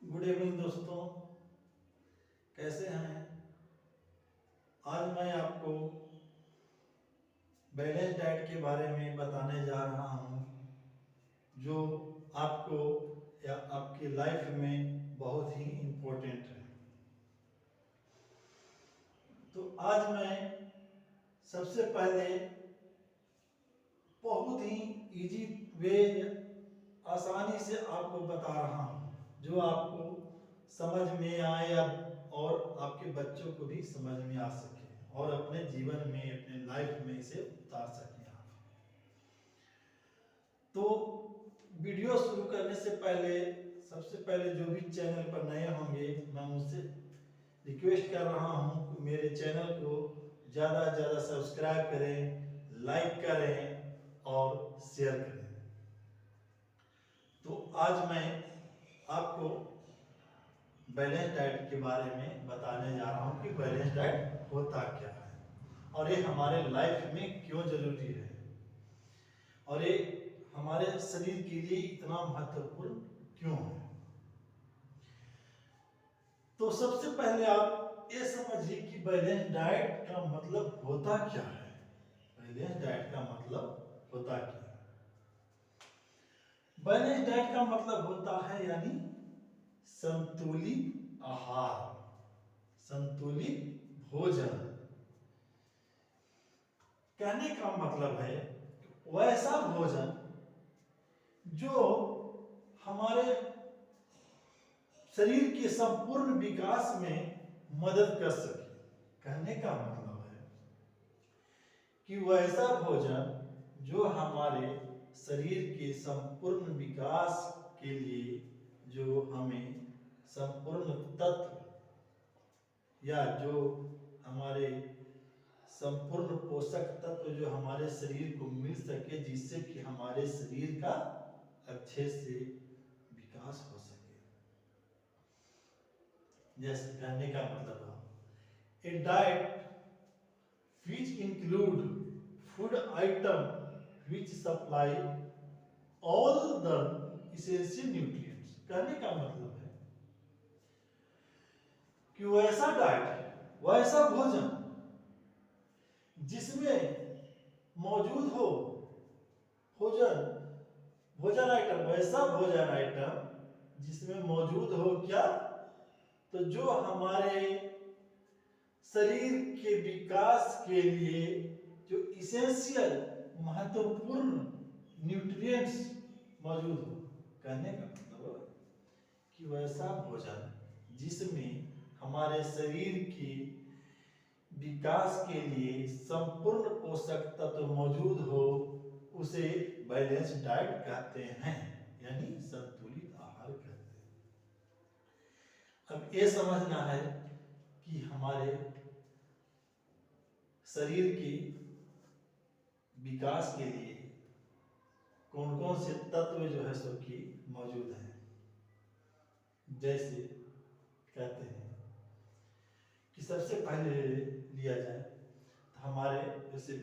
Good evening दोस्तों, कैसे हैं। आज मैं आपको बैलेंस डाइट के बारे में बताने जा रहा हूं, जो आपको या आपकी लाइफ में बहुत ही इम्पोर्टेंट है। तो आज मैं सबसे पहले बहुत ही इजी वे, आसानी से आपको बता रहा हूं, जो आपको समझ में आए और आपके बच्चों को भी समझ में आ सके और अपने जीवन में, अपने लाइफ में इसे उतार सकें आप। तो वीडियो शुरू करने से पहले सबसे पहले जो भी चैनल पर नए होंगे, मैं उनसे रिक्वेस्ट कर रहा हूं कि मेरे चैनल को ज़्यादा से ज़्यादा सब्सक्राइब करें, लाइक करें और शेयर करें। तो आज मैं आपको बैलेंस डाइट के बारे में बताने जा रहा हूं कि बैलेंस डाइट होता क्या है और ये हमारे लाइफ में क्यों जरूरी है और ये हमारे शरीर के लिए इतना महत्वपूर्ण क्यों है। तो सबसे पहले आप ये समझिए कि बैलेंस डाइट का मतलब होता क्या है। बैलेंस डाइट का मतलब होता क्या है। बैलेंस डाइट का मतलब होता है यानी संतुलित आहार, संतुलित भोजन। कहने का मतलब है वैसा भोजन जो हमारे शरीर के संपूर्ण विकास में मदद कर सके। कहने का मतलब है कि वैसा भोजन जो हमारे शरीर के संपूर्ण विकास के लिए, जो हमें संपूर्ण तत्व या जो हमारे संपूर्ण पोषक तत्व जो हमारे शरीर को मिल सके, जिससे कि हमारे शरीर का अच्छे से विकास हो सके। जैसे कहने का मतलब है ए diet which include food item which supply all the essential nutrients। कहने का मतलब है कि वैसा डाइट, वैसा भोजन जिसमें मौजूद हो भोजन आइटम, वैसा भोजन आइटम जिसमें मौजूद हो क्या, तो जो हमारे शरीर के विकास के लिए जो इसेंशियल महत्वपूर्ण न्यूट्रिएंट्स मौजूद हो। कहने का मतलब कि वैसा भोजन जिसमें हमारे शरीर के विकास के लिए संपूर्ण पोषक तत्व मौजूद हो, उसे बैलेंस डाइट कहते हैं, यानी संतुलित आहार कहते हैं। अब ये समझना है कि हमारे शरीर के विकास के लिए कौन कौन से तत्व जो है सो कि मौजूद हैं। जैसे कहते हैं कि सबसे पहले लिया जाए तो हमारे जैसे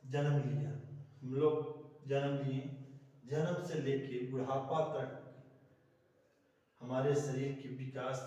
जन्म लिया, हम लोग जन्म लिए, जन्म से लेके बुढ़ापा तक हमारे शरीर के विकास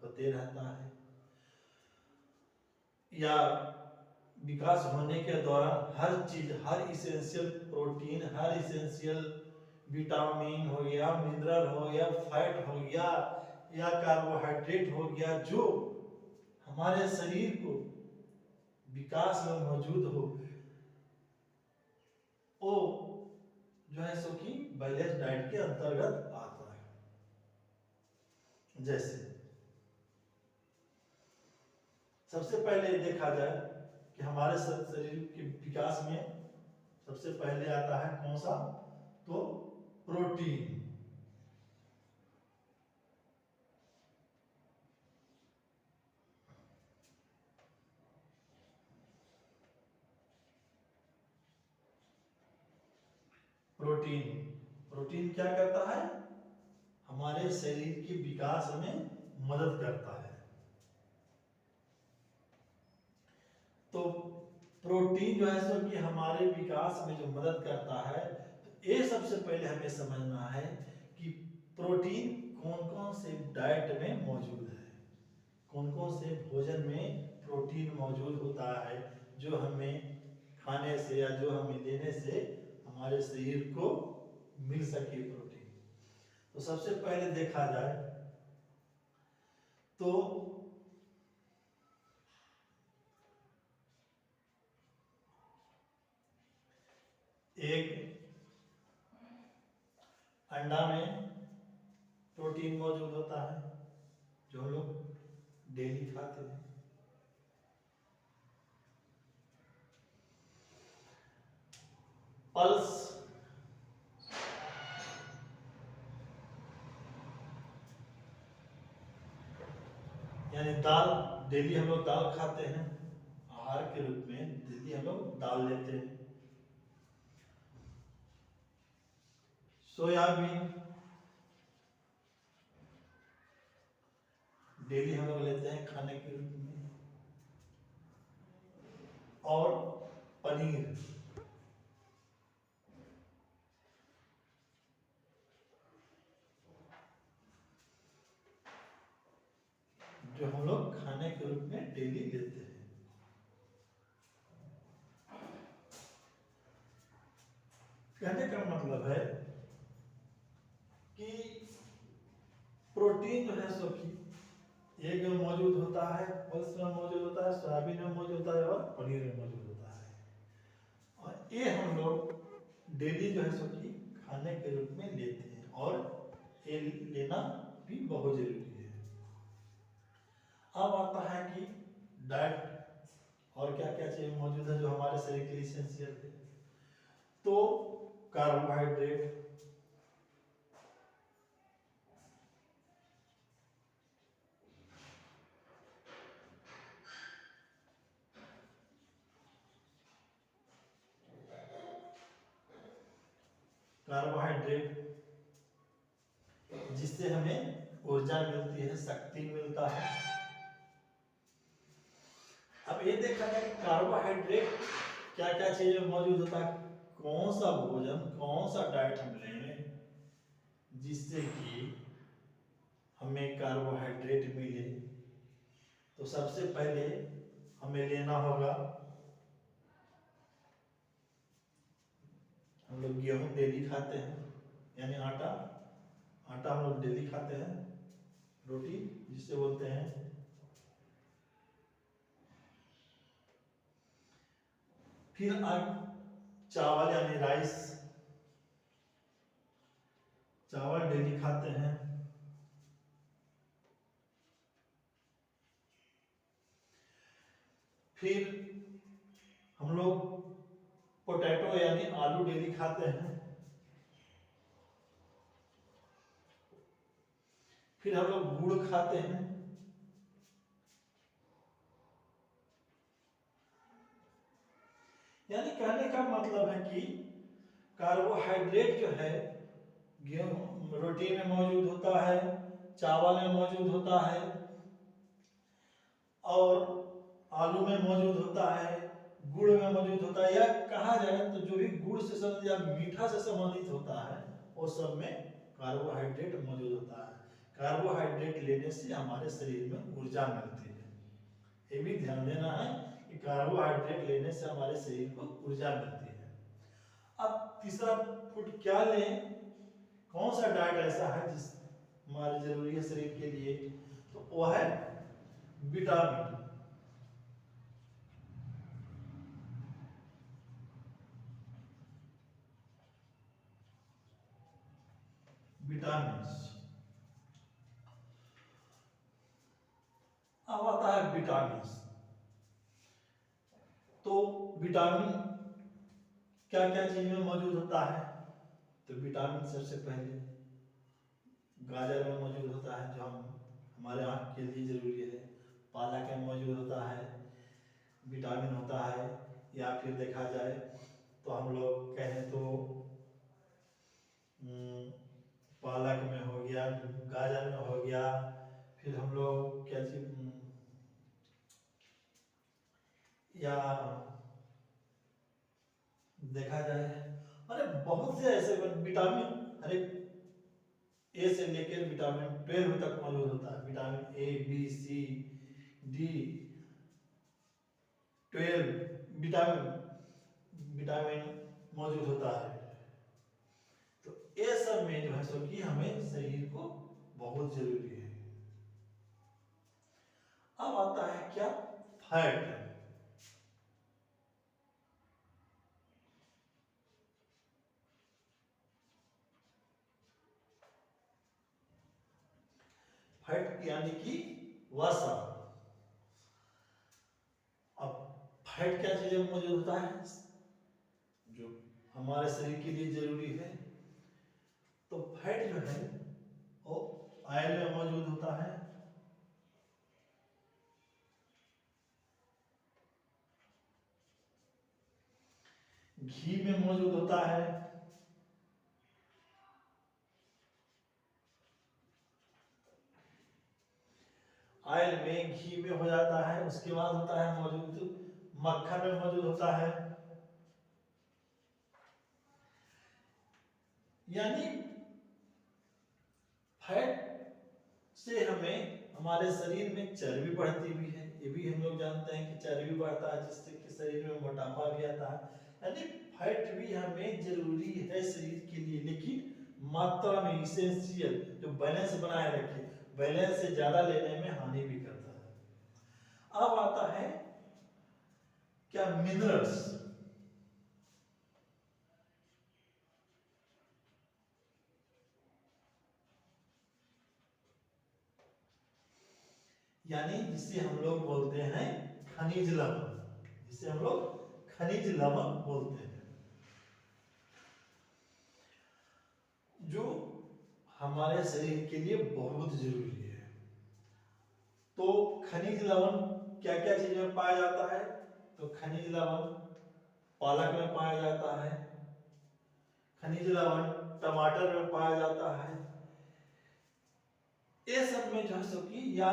होते रहता है, या विकास होने के दौरान हर चीज, हर इसेंशियल प्रोटीन, हर इसेंशियल विटामिन हो गया, मिनरल हो गया, फैट हो गया या कार्बोहाइड्रेट हो गया, जो हमारे शरीर को विकास में मौजूद हो, वो जो है सो कि बैलेंस डाइट के अंतर्गत आता है। जैसे सबसे पहले देखा जाए कि हमारे शरीर के विकास में सबसे पहले आता है कौन सा, तो प्रोटीन। प्रोटीन क्या करता है, हमारे शरीर के विकास में मदद करता है। तो प्रोटीन जो है सो कि हमारे विकास में जो मदद करता है, तो ये सबसे पहले हमें समझना है कि प्रोटीन कौन कौन से डाइट में मौजूद है, कौन कौन से भोजन में प्रोटीन मौजूद होता है जो हमें खाने से या जो हमें लेने से हमारे शरीर को मिल सके प्रोटीन। तो सबसे पहले देखा जाए तो एक अंडा में प्रोटीन मौजूद होता है जो हम लोग डेली खाते हैं। पल्स यानी दाल, डेली हम लोग दाल खाते हैं, आहार के रूप में डेली हम लोग दाल लेते हैं। सोयाबीन डेली हम लोग लेते हैं खाने के रूप में। और पनीर जो हम लोग खाने के रूप में डेली लेते हैं। कहने का मतलब है कि प्रोटीन जो है सो कि एक में मौजूद होता है, पल्स में मौजूद होता है, सोयाबीन में मौजूद होता है और पनीर में मौजूद होता है। और ये हम लोग डेली जो है सो कि खाने के रूप में लेते हैं और ये लेना भी बहुत जरूरी है। अब आता है कि डाइट और क्या क्या चीज मौजूद है जो हमारे शरीर के लिए एसेंशियल है। तो कार्बोहाइड्रेट, कार्बोहाइड्रेट जिससे हमें ऊर्जा मिलती है, शक्ति मिलता है। अब ये देखा जाए कि कार्बोहाइड्रेट क्या क्या चीजें मौजूद होता है, कौन सा भोजन, कौन सा डाइट हम लें जिससे कि हमें कार्बोहाइड्रेट मिले। तो सबसे पहले हमें लेना होगा, हम लोग गेहूं डेली खाते हैं यानी आटा, आटा हम लोग डेली खाते हैं, रोटी जिसे बोलते हैं। फिर चावल यानी राइस, चावल डेली खाते हैं। फिर हम लोग पोटैटो यानी आलू डेली खाते हैं। फिर हम लोग गुड़ खाते हैं। यानी कहने का मतलब है कि कार्बोहाइड्रेट जो है गेहूं रोटी में मौजूद होता है, चावल में मौजूद होता है और आलू में मौजूद होता है, गुड़ में मौजूद होता है, या कहा जाए तो जो भी गुड़ से संबंधित या मीठा से संबंधित होता है वो सब में कार्बोहाइड्रेट मौजूद होता है। कार्बोहाइड्रेट लेने से हमारे शरीर में ऊर्जा मिलती है, ये भी ध्यान देना है कि कार्बोहाइड्रेट लेने से हमारे शरीर को ऊर्जा मिलती है। अब तीसरा फूड क्या लें, कौन सा डाइट ऐसा है जिस हमारे जरूरी है शरीर के लिए, तो वो है विटामिन। विटामिन अब आता है विटामिन। तो विटामिन क्या क्या चीज में मौजूद होता है, तो विटामिन सबसे पहले गाजर में मौजूद होता है जो हमारे आँख के लिए जरूरी है। पालक में मौजूद होता है, विटामिन होता है। या फिर देखा जाए तो हम लोग कहें तो पालक में हो गया, गाजर में हो गया, फिर हम लोग क्या चीज या देखा जाए अरे बहुत से ऐसे विटामिन, अरे ए से लेकर विटामिन 12 तक मौजूद होता है। Vitamin A, B, C, D, 12 vitamin मौजूद होता है। तो ये सब में जो है सो कि हमें शरीर को बहुत जरूरी है। अब आता है क्या, फैट। फैट यानी कि वसा। अब फैट क्या चीज में मौजूद होता है जो हमारे शरीर के लिए जरूरी है। तो फैट जो है वो ऑयल में मौजूद होता है, घी में मौजूद होता है, ऑयल में, घी में हो जाता है। उसके बाद होता है मौजूद मक्खन में मौजूद होता है। यानी फैट से हमें हमारे शरीर में चर्बी बढ़ती भी है। ये भी हम लोग जानते हैं कि चर्बी बढ़ता है जिससे कि शरीर में मोटापा भी आता है। यानी फैट भी हमें जरूरी है शरीर के लिए, लेकिन मात्रा में, इसेंशियल, जो बैलेंस बनाए रखे। बैलेंस से ज्यादा लेने में हानि भी करता है। अब आता है क्या, मिनरल्स। यानी जिसे हम लोग बोलते हैं खनिज लवण, जिसे हम लोग खनिज लवण बोलते हैं, जो हमारे शरीर के लिए बहुत जरूरी है। तो खनिज लवण क्या क्या चीज में पाया जाता है? तो खनिज लवण पालक में पाया जाता है, खनिज लवण टमाटर में पाया जाता है। ये सब में जो है सो कि या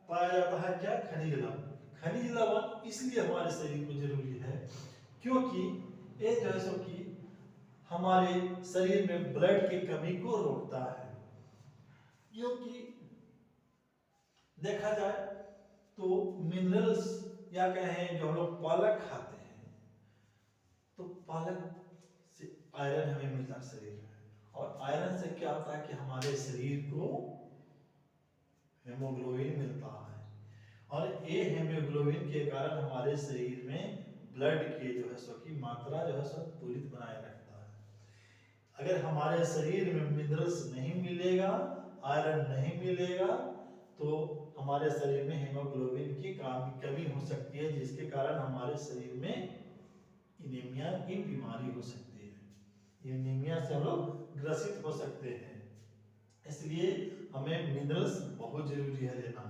पाया जाता है क्या, खनिज लवण। खनिज लवण इसलिए हमारे शरीर को जरूरी है क्योंकि ये जो है सो कि हमारे शरीर में ब्लड की कमी को रोकता है। क्योंकि देखा जाए तो मिनरल्स या कहें जो हम लोग पालक खाते हैं, तो पालक से आयरन हमें मिलता है शरीर में। और आयरन से क्या होता है कि हमारे शरीर को हेमोग्लोबिन मिलता है। और ये हेमोग्लोबिन के कारण हमारे शरीर में ब्लड के जो है सो की मात्रा जो है सो तुलित बनाए रखता है। अगर हमारे शरीर में मिनरल्स नहीं मिलेगा, आयरन नहीं मिलेगा, तो हमारे शरीर में हेमोग्लोबिन की कमी हो सकती है, जिसके कारण हमारे शरीर में एनीमिया की बीमारी हो सकती है। एनीमिया से हम लोग ग्रसित हो सकते हैं। इसलिए हमें मिनरल्स बहुत जरूरी है लेना,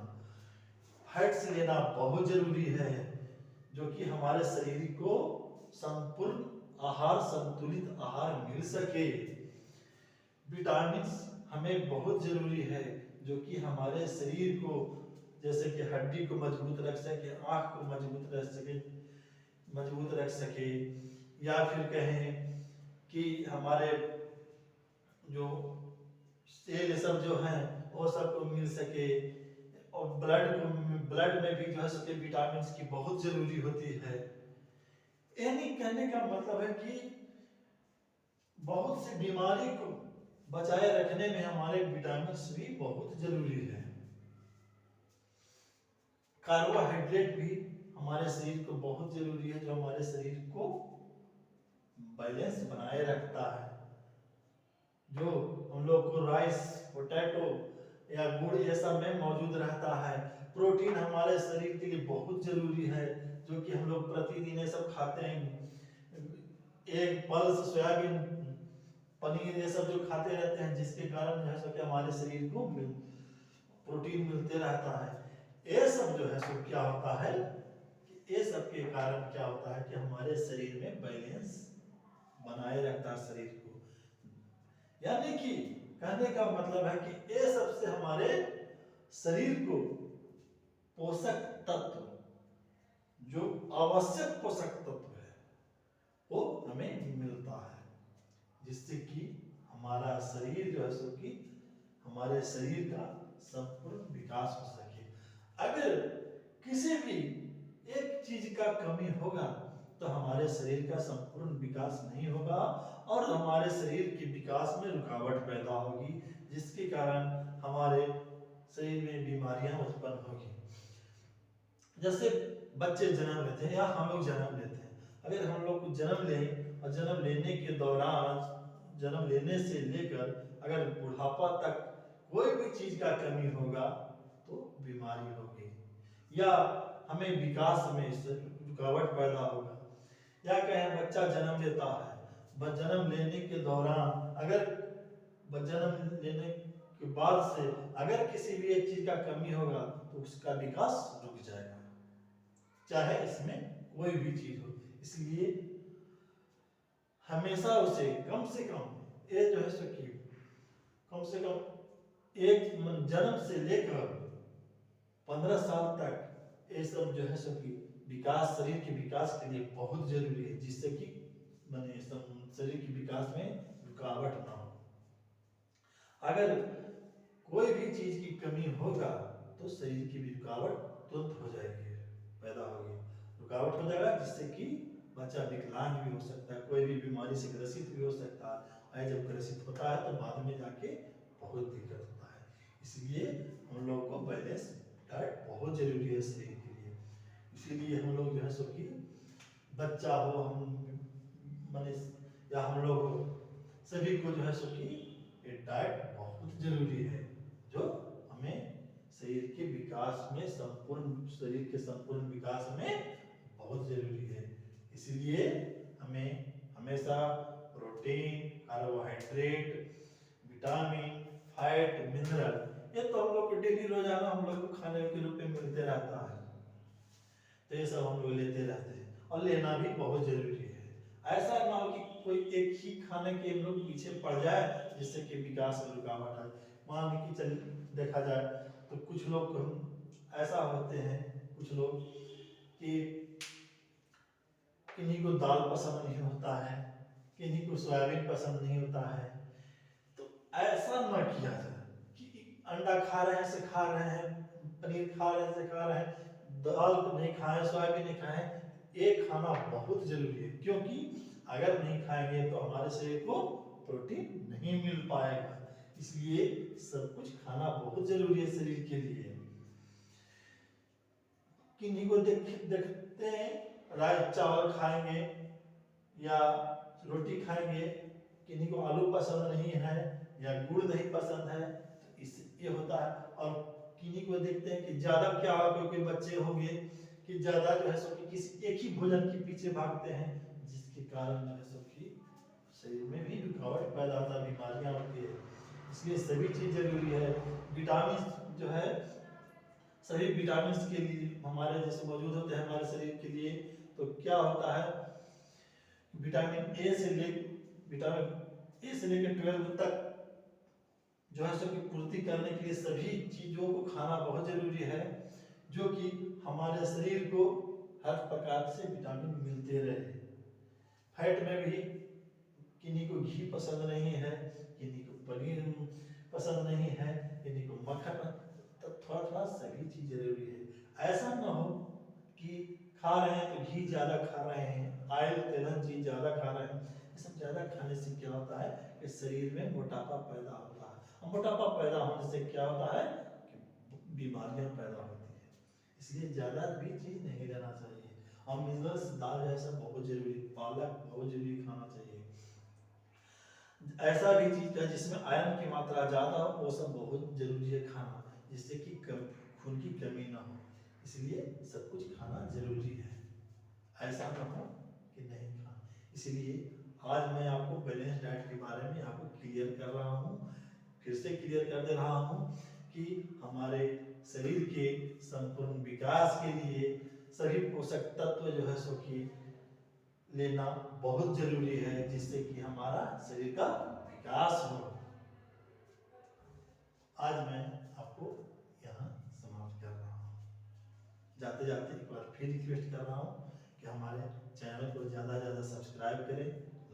फैट्स लेना बहुत जरूरी है, जो कि हमारे शरीर को संपूर्ण आहार, संतुलित आहार मिल सके। विटामिन्स हमें बहुत जरूरी है, जो कि हमारे शरीर को, जैसे कि हड्डी को मजबूत रख सके, आंख को मजबूत रख सके, या फिर कहें कि हमारे जो सेल सब जो हैं वो सबको मिल सके। और ब्लड में भी जो है सके विटामिन की बहुत जरूरी होती है। यानी कहने का मतलब है कि बहुत सी बीमारी को बचाए रखने में हमारे विटामिन भी बहुत जरूरी है। कार्बोहाइड्रेट भी हमारे शरीर को बहुत जरूरी है, जो हमारे शरीर को बैलेंस बनाए रखता है। जो हम लोग को राइस, पोटैटो या गुड़ ये सब में मौजूद रहता है। प्रोटीन हमारे शरीर के लिए बहुत जरूरी है, जो कि हम लोग प्रतिदिन ये सब खाते हैं। एग, पल्स, सोयाबीन, पनीर ये सब जो खाते रहते हैं, जिसके कारण जो है सो कि हमारे शरीर को प्रोटीन मिलते रहता है। ये सब जो है सो क्या होता है कि ये सब के कारण क्या होता है कि हमारे शरीर में बैलेंस बनाए रखता है शरीर को। यानी कि कहने का मतलब है कि ये सबसे हमारे शरीर को पोषक तत्व, जो आवश्यक पोषक तत्व है, वो हमें मिलता है, जिससे कि हमारा शरीर जो है सो कि हमारे शरीर का संपूर्ण विकास हो सके। अगर किसी भी एक चीज का कमी होगा तो हमारे शरीर का संपूर्ण विकास नहीं होगा और हमारे शरीर के विकास में रुकावट पैदा होगी, जिसके कारण हमारे शरीर में बीमारियां उत्पन्न होगी। जैसे बच्चे जन्म लेते हैं या हम लोग जन्म लेते हैं, अगर हम लोग जन्म लें और जन्म लेने के दौरान, जन्म लेने से लेकर अगर बुढ़ापा तक कोई भी चीज का कमी होगा तो बीमारी होगी, या हमें विकास में रुकावट पैदा होगा। या कहें बच्चा जन्म लेता है, जन्म लेने के दौरान अगर जन्म लेने के बाद से अगर किसी भी एक चीज का कमी होगा तो उसका विकास रुक जाएगा, चाहे इसमें कोई भी चीज हो। इसलिए हमेशा उसे कम से कम ये जो है सो कि कम से कम एक जन्म से लेकर 15 साल तक ये सब जो है सो कि विकास, शरीर के विकास के लिए बहुत जरूरी है, जिससे कि माने शरीर के विकास में रुकावट ना हो। अगर कोई भी चीज की कमी होगा तो शरीर की भी रुकावट तुरंत हो जाएगी, पैदा होगी, रुकावट हो जाएगा, जिससे कि बच्चा विकलांग भी हो सकता है, कोई भी बीमारी से ग्रसित भी हो सकता है। जब ग्रसित होता है तो बाद में जाके बहुत दिक्कत होता है। इसलिए हम लोग को बैलेंस डाइट बहुत जरूरी है शरीर के लिए। इसीलिए हम लोग जो है सो कि बच्चा हो, हम माने या हम लोग हो, सभी को जो है सो कि ये डाइट बहुत जरूरी है, जो हमें शरीर के विकास में, संपूर्ण शरीर के संपूर्ण विकास में बहुत जरूरी है। इसलिए हमें हमेशा protein, carbohydrate, vitamin, fat, mineral, ये तो हम लोग को डेली रोजाना हम लोग को खाने के रूप में मिलते रहता है, तो ये सब हम लोग लेते रहते हैं और लेना भी बहुत जरूरी है। ऐसा ना हो कि कोई एक ही खाने के हम लोग पीछे पड़ जाए जिससे कि विकास में रुकावट आए। मान ली कि चल देखा जाए तो कुछ लोग ऐसा होते हैं, कुछ लोग कि किन्हीं को दाल पसंद नहीं होता है, किन्हीं को सोयाबीन पसंद नहीं होता है, तो ऐसा ना किया जाए कि अंडा खा रहे हैं से खा रहे हैं, पनीर खा रहे हैं से खा रहे हैं, दाल नहीं खाएं, सोयाबीन नहीं खाएं। एक खाना बहुत जरूरी है, क्योंकि अगर नहीं खाएंगे तो हमारे शरीर को प्रोटीन नहीं मिल पाएगा। इसलिए सब कुछ खाना बहुत जरूरी है शरीर के लिए। किन्हीं को देखते हैं राइस चावल खाएंगे या रोटी खाएंगे, किन्हीं को आलू पसंद नहीं है या गुड़ नहीं पसंद है, तो इससे ये होता है। और किन्हीं को देखते हैं कि ज्यादा क्या हो, क्योंकि बच्चे होंगे कि ज्यादा जो है सो कि किसी एक ही भोजन के पीछे भागते हैं, जिसके कारण जो है सो कि शरीर में भी रुकावट पैदा होता है, बीमारियां होती है। इसलिए सभी चीज जरूरी है। विटामिन जो है, सभी विटामिन के लिए हमारे जैसे मौजूद होते हैं हमारे शरीर के लिए, तो क्या होता है, विटामिन ए से लेकर 12 तक जो है सो कि पूर्ति करने के लिए सभी चीजों को खाना बहुत जरूरी है, जो कि हमारे शरीर को हर प्रकार से विटामिन मिलते रहे। फैट में भी किन्हीं को घी पसंद नहीं है, किन्हीं को पनीर पसंद नहीं है, किन्हीं को मक्खन, तो थोड़ा थोड़ा सभी चीज जरूरी है। ऐसा ना हो कि खा रहे हैं तो घी ज्यादा खा रहे हैं, ऑयल तेलन चीज ज्यादा खा रहे हैं। ये सब ज्यादा खाने से क्या होता है कि शरीर में मोटापा पैदा होता है, और मोटापा पैदा होने से क्या होता है कि बीमारियां पैदा होती है। इसलिए ज्यादा भी चीज नहीं लेना चाहिए। और मिनरल्स, दाल जैसा बहुत जरूरी, पालक बहुत जरूरी खाना चाहिए। ऐसा भी चीज है जिसमें आयरन की मात्रा ज्यादा हो, वो सब बहुत जरूरी है खाना, जिससे कि खून की कमी ना हो। इसलिए सब कुछ खाना जरूरी है, ऐसा ना हो कि नहीं खाना। इसलिए आज मैं आपको बैलेंस डाइट के बारे में आपको क्लियर कर रहा हूँ, फिर से क्लियर कर दे रहा हूँ कि हमारे शरीर के संपूर्ण विकास के लिए सभी पोषक तत्व जो है सो कि लेना बहुत जरूरी है, जिससे कि हमारा शरीर का विकास हो। आज मैं आपको यहाँ समाप्त कर रहा हूँ। जाते जाते एक बार फिर रिक्वेस्ट कर रहा हूँ कि हमारे चैनल को ज़्यादा से ज़्यादा सब्सक्राइब करें,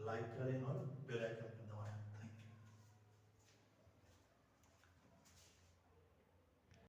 लाइक करें और बेल आइकन